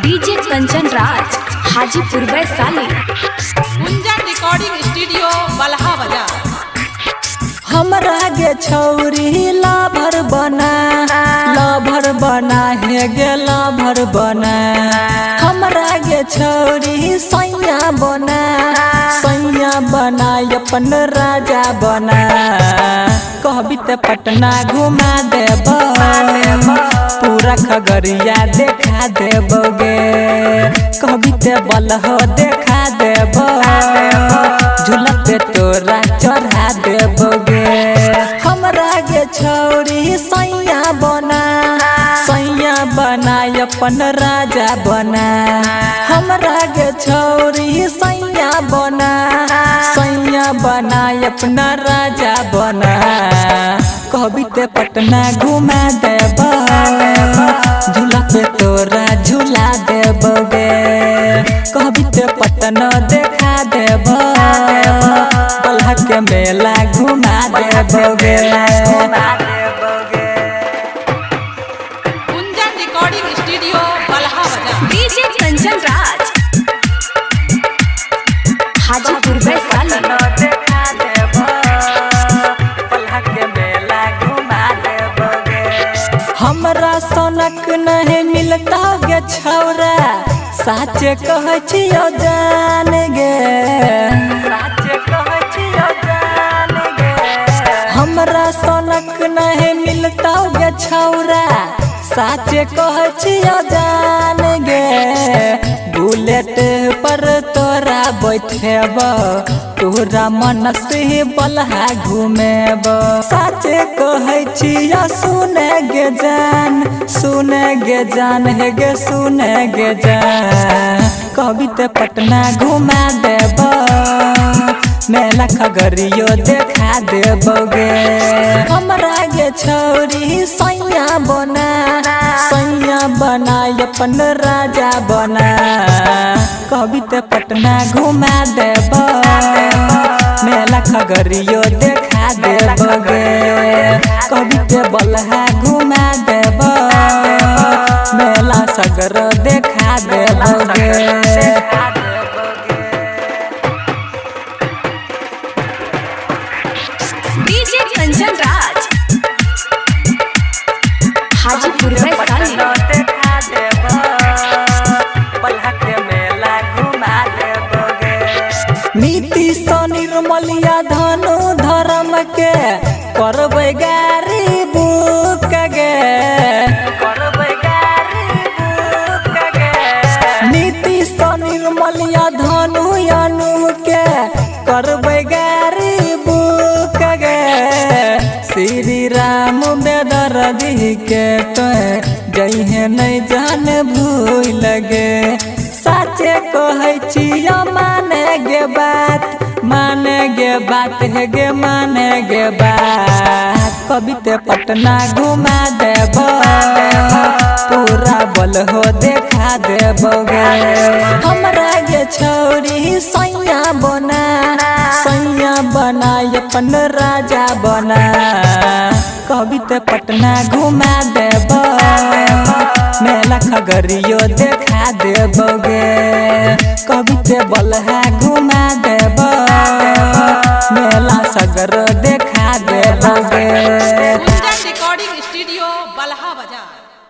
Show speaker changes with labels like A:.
A: DJ Kanchan Raj Hajipur Vaishali.
B: गुंजन recording studio बलहा बाजार।
C: हमरा गे छौरी लाभर बना हे गे लाभर बना। हमरा गे छौरी सैया बना अपन राजा बना। कहबी ते पटना घुमा देब, पूरा खगड़िया देखा देबोगे। कहबी ते बलहो देखा देब, झूला पे तोरा चढ़ा देबोगे। हमरा गे छौरी सैया बना अपन राजा बना। हमरा गे छौरी सैया बना अपना राजा बना। कहबी ते पटना घुमा देब, झूला पे तोरा झूला देबोगे। कहबी ते पटना देखा देब, बलहा के मेला घुमा देबोगे।
B: गुंजन रिकॉर्डिंग स्टूडियो बलहा बाजार।
A: डीजे कंचन राज हाजीपुर वैशाली।
C: हमरा सोनक नहीं मिलता गे छौरा, साचे कहै छियो जान गे। हमरा सोनक नहीं मिलता गे छौरा, साचे कहै छियो जान गे। बुलेट पर तोरा बैठेब, तोरा मन से बलहा घूमेब। साचे कहै छियो सुने गे जान हे गे सुने गे जान। कहबी ते पटना घुमा देब, मेला खगड़ियो देखा देबोगे। हमरा गे छौरी सैया बना अपन राजा बना। कहबी ते पटना घुमा देब, मेला खगड़ियो देखा देबोगे। कहबी ते बलहा घुमा देब, मेला सगर देखा देबोगे।
A: डीजे कंचन राज हाजीपुर वैशाली।
C: नीति स निर्मलिया धनु धर्म के करबै गारी बुक गे। नीति स निर्मलिया धनु अनु के करबै गारी बुक गे। श्री राम बेदर्दी के तो जइहे नहीं जान भूल गे। साचे कहै छियो माने गे बात हे गे माने गे बात। कहबी ते पटना घुमा देब, पूरा बलहो देखा देबोगे। हमरा गे छौरी सैया बना अपन राजा बना। कहबी ते पटना घुमा देब, मेला खगड़ियो देखा देबोगे। कहबी ते बलहा घुमा देब, मेला सगर देखा देबोगे।
B: गुंजन रिकॉर्डिंग स्टूडियो बलहा बाजार।